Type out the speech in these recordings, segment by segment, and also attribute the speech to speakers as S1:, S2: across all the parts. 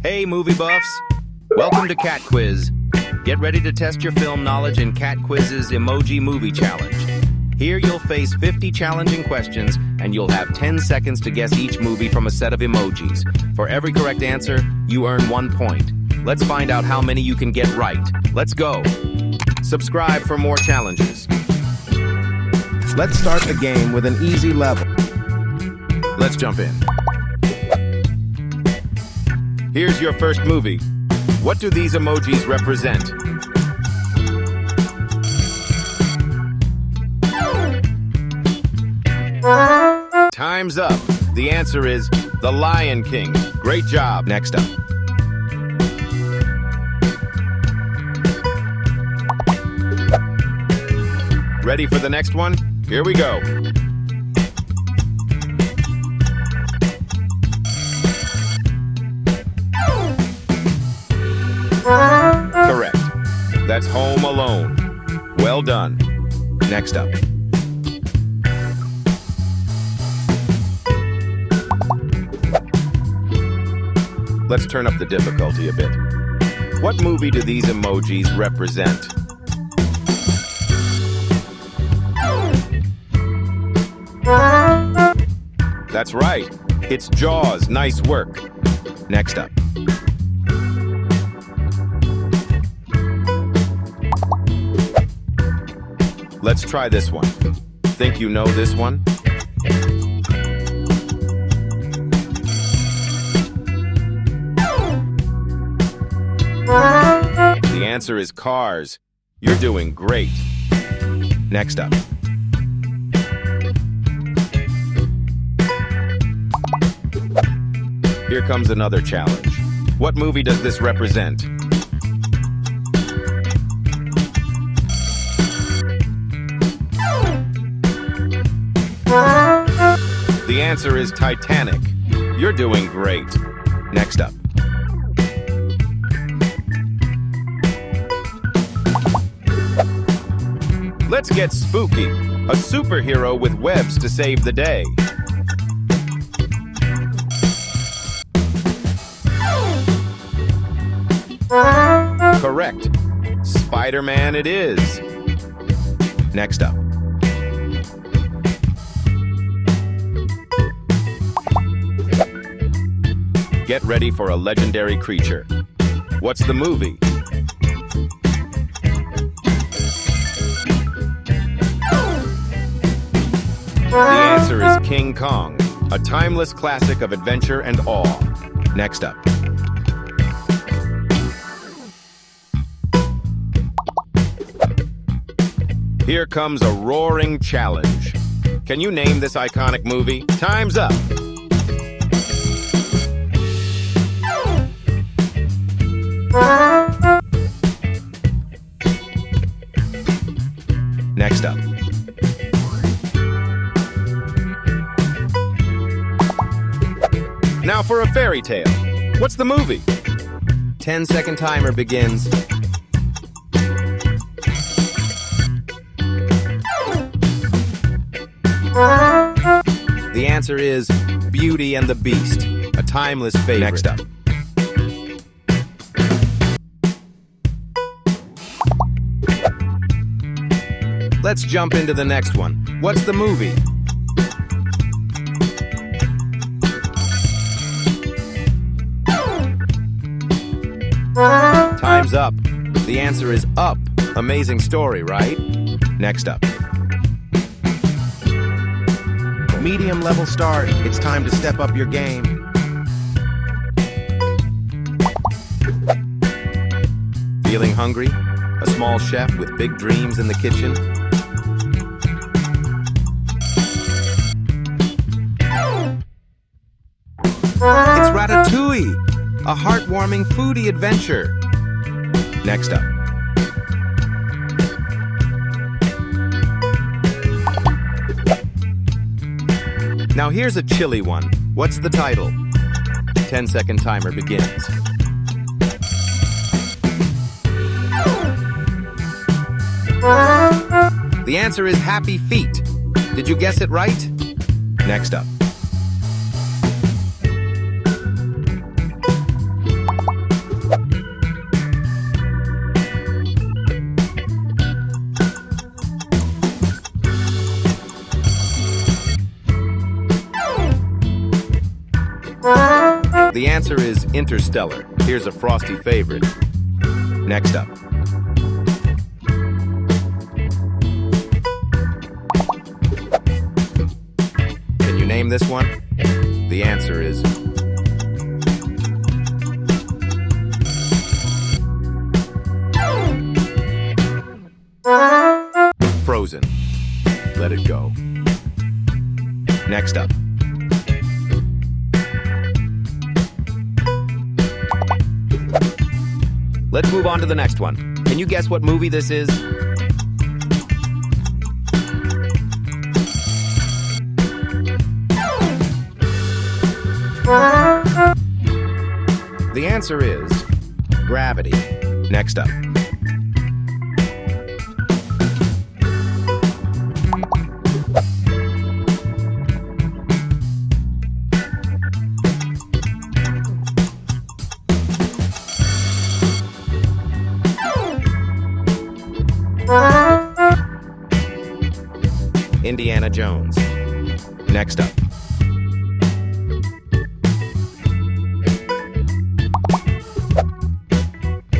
S1: Hey, movie buffs! Welcome to Cat Quiz. Get ready to test your film knowledge in Cat Quiz's Emoji Movie Challenge. Here you'll face 50 challenging questions, and you'll have 10 seconds to guess each movie from a set of emojis. For every correct answer, you earn 1 point. Let's find out how many you can get right. Let's go! Subscribe for more challenges.
S2: Let's start the game with an easy level.
S1: Let's jump in. Here's your first movie. What do these emojis represent? Time's up. The answer is The Lion King. Great job. Next up. Ready for the next one? Here we go. Correct. That's Home Alone. Well done. Next up. Let's turn up the difficulty a bit. What movie do these emojis represent? That's right. It's Jaws. Nice work. Next up. Let's try this one. Think you know this one? The answer is Cars. You're doing great. Next up. Here comes another challenge. What movie does this represent? The answer is Titanic. You're doing great. Next up. Let's get spooky. A superhero with webs to save the day. Correct. Spider-Man it is. Next up. Get ready for a legendary creature. What's the movie? The answer is King Kong, a timeless classic of adventure and awe. Next up. Here comes a roaring challenge. Can you name this iconic movie? Time's up. Next up. Now for a fairy tale. What's the movie? 10-second timer begins. The answer is Beauty and the Beast, a timeless favorite. Next up. Let's jump into the next one. What's the movie? Time's up. The answer is Up. Amazing story, right? Next up.
S2: Medium level start. It's time to step up your game.
S1: Feeling hungry? A small chef with big dreams in the kitchen? It's Ratatouille, a heartwarming foodie adventure. Next up. Now here's a chilly one. What's the title? 10-second timer begins. The answer is Happy Feet. Did you guess it right? Next up. answer is Interstellar. Here's a frosty favorite. Next up. Can you name this one? The answer is Frozen. Let it go. Next up. Let's move on to the next one. Can you guess what movie this is? The answer is Gravity. Next up. Indiana Jones. Next up.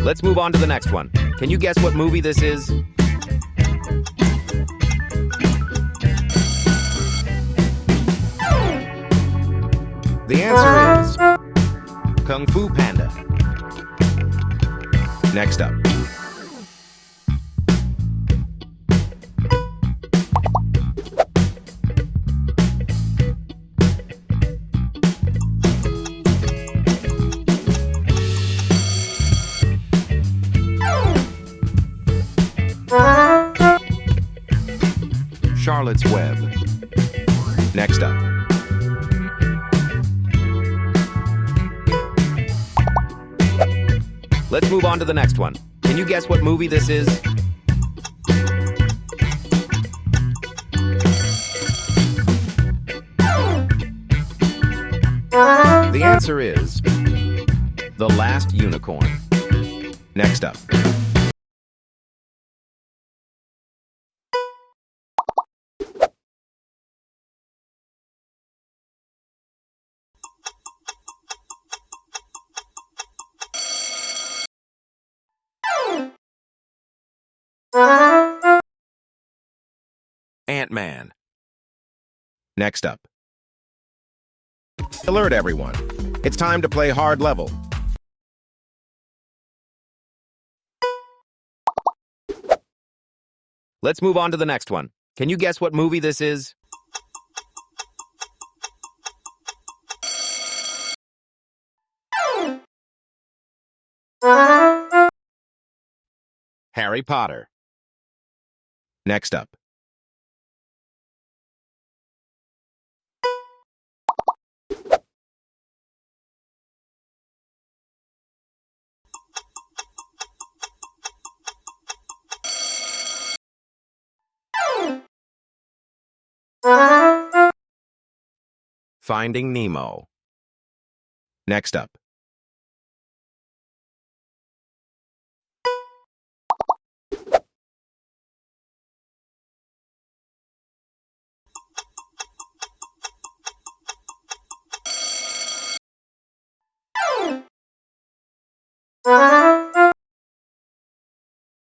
S1: Let's move on to the next one. Can you guess what movie this is? The answer is Kungfu Panda. Next up. Charlotte's Web. Next up. Let's move on to the next one. Can you guess what movie this is? The answer is The Last Unicorn. Next up. Ant-Man. Next up.
S2: Alert, everyone. It's time to play hard level.
S1: Let's move on to the next one. Can you guess what movie this is? Harry Potter. Next up. Finding Nemo. Next up.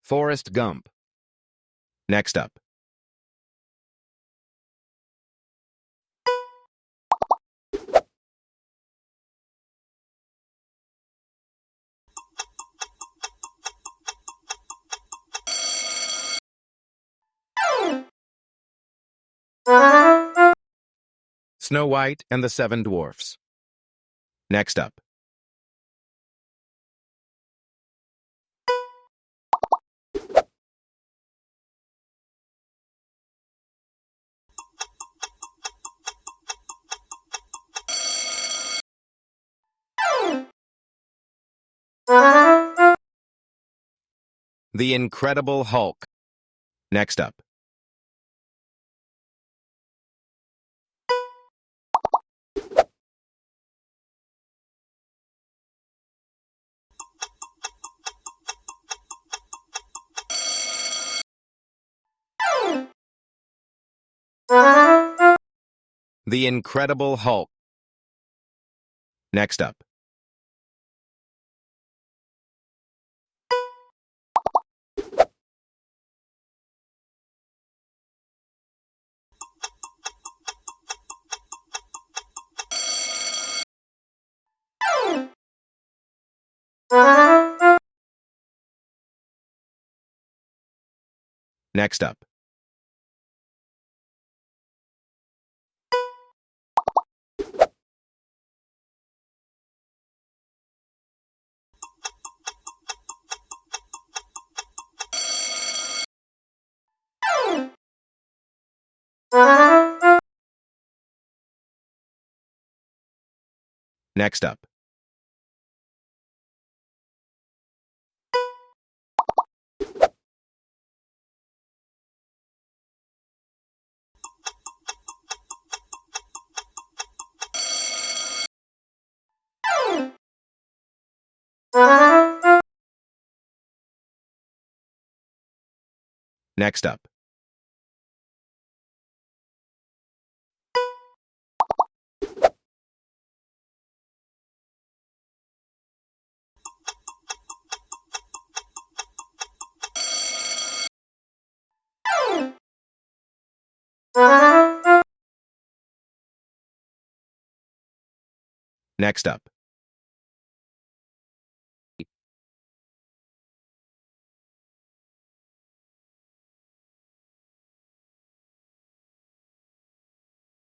S1: Forrest Gump. Next up. Snow White and the Seven Dwarfs. Next up. The Incredible Hulk. Next up. The Incredible Hulk. Next up.
S2: Next up. Next up. Next up. Next up.